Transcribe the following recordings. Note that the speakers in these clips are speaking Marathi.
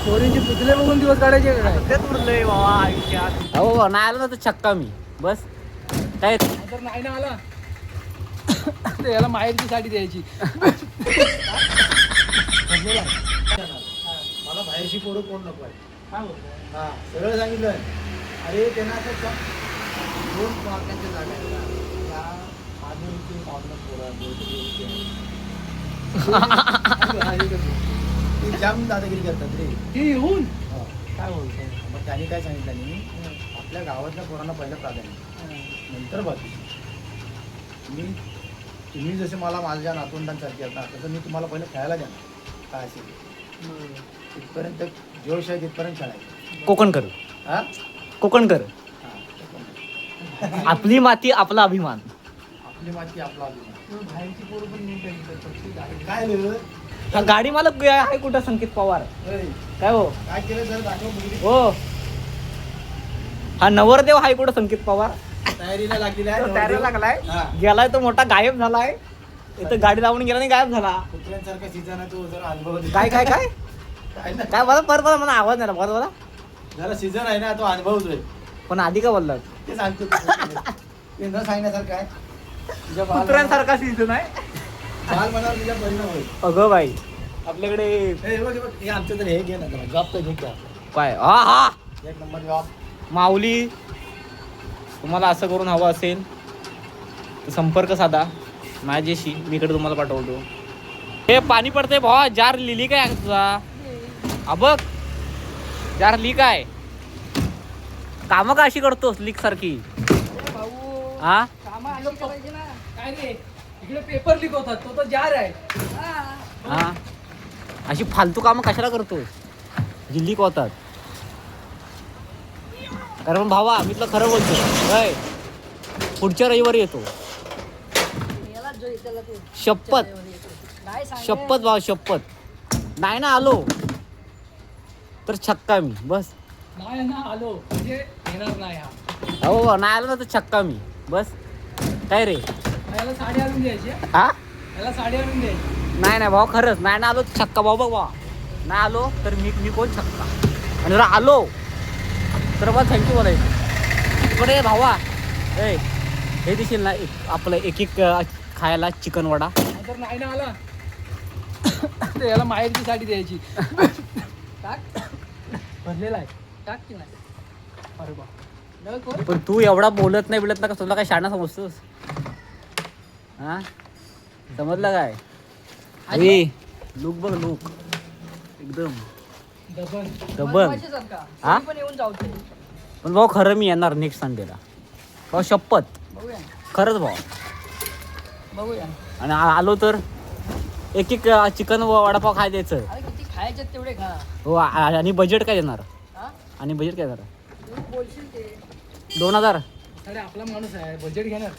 पोरींचे पुतळे बघून दिवस काढायचे काय? तेच उरलंय बाबा आयुष्यात. अहो नाही आलं ना तर छक्का मी बस काय. तर नाही ना आला तर याला माहेरची साडी द्यायची. मला बाहेरची पोरं कोण नको आहे. काय बोलतोय? हा सरळ सांगितलं. अरे त्यांना असं 2 मार्कांच्या जागा आहेत ना. त्या आधुनिक नॉर्मल पोरं ते जाम दादागिरी करतात रे. ते येऊन हा. काय बोलतोय? मग त्यांनी काय सांगितलं नाही, आपल्या गावातल्या पोरांना पहिलं प्राधान्य, नंतर बाकी. तुम्ही जसे मला माझ्या नातवंडांसारखे आहेत ना, तसं मी तुम्हाला पहिलं खेळायला द्या काय असेल तिथपर्यंत जोश आहे तिथपर्यंत खेळायचं. कोकणकर हा कोकणकर हा. आपली माती आपला अभिमान. आपली माती आपला अभिमान. बाहेरची पोरं पण नीट आहे. काय लिहिलं? हा गाडी मालक आहे कुठं संकेत पवार होय. काय हो काय केलं सर दाखव मुलगी. हो हा नवरदेव हाय कुठं संकेत पवार तयारीला लागलेला आहे. तो तयारीला लागलाय हा. गेलाय तो मोठा गायब झालाय इथं गाडी लावून गेला नाही गायब झाला. कुत्र्यांसारखा सीझन आहे तो. जरा अनुभव दे. काय काय काय काय ना काय बोला परत बोला मला आवाज नाही बोला बोला. जरा सीझन आहे ना तो अनुभव आहे. पण आधी का बोलला ते सांगतो ते न सांगण्यासारखं आहे. तुझ्या कुत्र्यांसारखा सीझन आहे. बाल मनावर तुझ्या परिणाम होईल. अगं बाई आपल्याकडे हे बघ, हे बघ, हे आमचं तर हे घे ना जॉब तर घे का. काय हा हा एक नंबर जॉब. माऊली तुम्हाला असं करून हवं असेल तर संपर्क साधा माझ्याशी, मी इकडे तुम्हाला पाठवतो. हे पाणी पडतंय भावा. जार लिहिली काय तुझा हा बघ जार लीक आहे. कामं का अशी करतोस लीक सारखी भाऊ हा. कामं अशी करायची ना. काय रे इकडे पेपर लीक होतात तो तर जार आहे. हा अशी फालतू कामं कशाला करतोस जी लीक होतात. कारण भावा मी तुला खरं बोलतो काय पुढच्या रविवारी येतो. शपथ शपथ भावा शपथ. नाही ना आलो तर छक्का मी बस. नाही ना आलो म्हणजे येणार नाही हा. हो नाही आलो ना तर छक्का मी बस. काय रे याला साडी आणून द्यायची. हा याला साडी आणून द्यायची. नाही नाही भाऊ खरंच नाही ना आलो छक्का भाऊ बघ भावा. नाही आलो तर मी कोण छक्का. आणि जर आलो तर बघ थँक्यू बोलायचं. इकडे भावा ए हे दिसेल ना आपलं एक खायला चिकन वडा. तर नाही ना आला तर याला माहेरची साडी द्यायची. टाक भरलेला आहे. टाक की नाही. अरे बा पण तू एवढा बोलत नाही ना का तुला काय शाणा समजतोस हा. समजलं काय अरे लुक बघ लुक एकदम डबल हा. पण भाऊ खरं मी येणार नेक्स्ट संडेला भाऊ शपथ. बघूया खरंच भाऊ. बघूया. आणि आलो तर एक चिकन वडापाव खाय द्यायचं. अरे किती खायचे तेवढे खा. हो आणि बजेट काय देणार. हा आणि बजेट काय देणार. तू बोलशील ते 2000. अरे आपला माणूस आहे बजेट घेणार.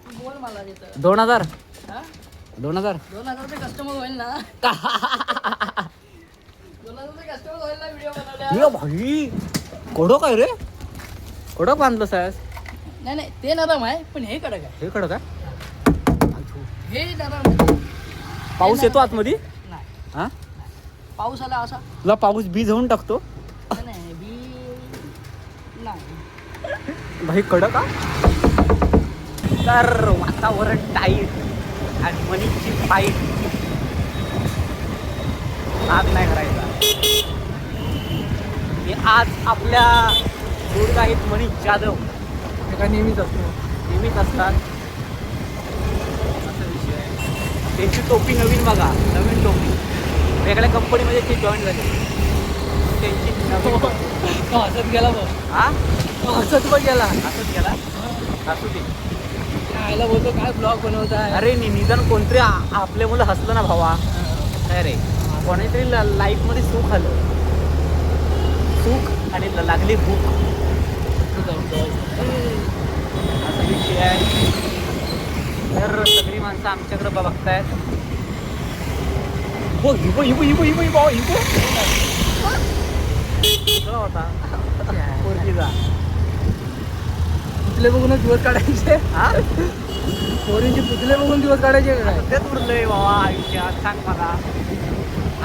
तू बोल मला देतं. 2000 हा 2000 2000 रुपये कस्टमर होईल ना. 2000 रुपये कस्टमर होईल ना व्हिडिओ बनवल्या. ये भाई कोडो काय रे कोडो बांधलं सायस. नाही नाही ते नरम आहे पण हे कडक आहे. हे खडं काय हे नरम आहे. पाऊस येतो आतमध्ये नाही हा. पाऊस आला असा. तुला पाऊस बी जाऊन टाकतो नाही नाही बी नाही. भाई कडक का तर वातावरण टाईट आणि मनीची फाईट. आज नाही करायचा. हे आज आपल्या दूर आहेत मनीष जाधव. हे काय नेहमीच असतो. नेहमीच असतात. असा विषय आहे. त्यांची टोपी नवीन बघा नवीन टोपी वेगळ्या कंपनीमध्ये ते जॉईन झाले. त्यांची नवीन टोपी. तो हसत गेला बघ. हा तो हसत पण गेला. असंच गेला असू दे. आयला बोलतो काय ब्लॉग बनवत आहे. अरे निदान कोणतरी आपले मुलं हसलं ना भावा. काय रे कोणीतरी लाईफमध्ये सुख आलं. सुख आणि लागली भूक असा विषय आहे. तर सगळी माणसं आमच्याकडे बघतायत. हो इबो इबो इबो इबो इबो इबो होता पोरगीचा. पुतले बघूनच दिवस काढायचे हा पोरींचे पुतले बघून दिवस काढायचे का काय? तेच उरलंय बाबा आयुष्यात. सांग मला,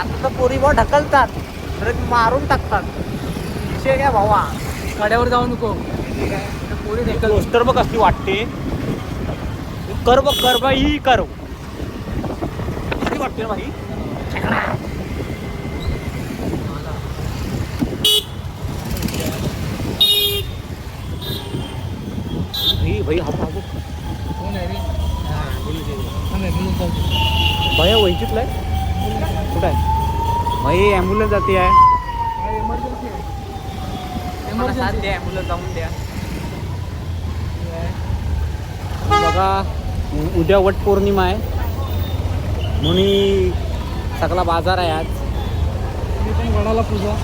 आता तर पोरी भाऊ ढकलतात, परत मारून टाकतात. विषय काय भावा, कड्यावर जाऊ नको पोरी ढकल. पोस्टर बघ कसली वाटते. कर बघ, कर बाई कर. किती वाटते ना भाई. भाई हा बाबू कोण आहे रे? थांब, ambulance जाऊ दे. भैया वैचितला आहे कुठं आहे भाई. ॲम्ब्युलन्स जाते आहे. काय emergency आहे? Emergency. ॲम्ब्युलन्स जाऊन द्या. बघा उद्या वट पौर्णिमा आहे म्हणून सगळा बाजार आहे आज. मी पण गडाला पूजा.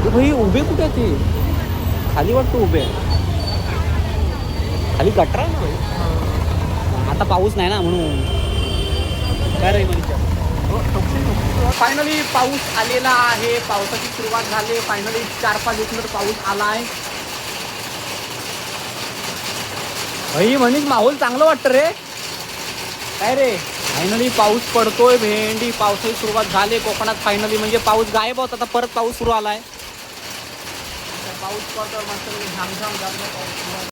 ओ भाई उभे कुठे आहे ते? खाली वाटतं उभे आहे. खाली गटर आहे ना भाई. आता पाऊस नाही ना म्हणून काय रे फायनली पाऊस आलेला आहे. पावसाची सुरुवात झाली फायनली. 4-5 दिवसानंतर पाऊस आला आहे भाई. म्हणून माहोल चांगलं वाटतं रे. काय रे फायनली पाऊस पडतोय. भेंडी पावसाची सुरुवात झाली कोकणात फायनली. म्हणजे पाऊस गायब होता, आता परत पाऊस सुरू आलाय. पाऊस पडतो मस्त. झामझाम पाऊस सुरू आहे.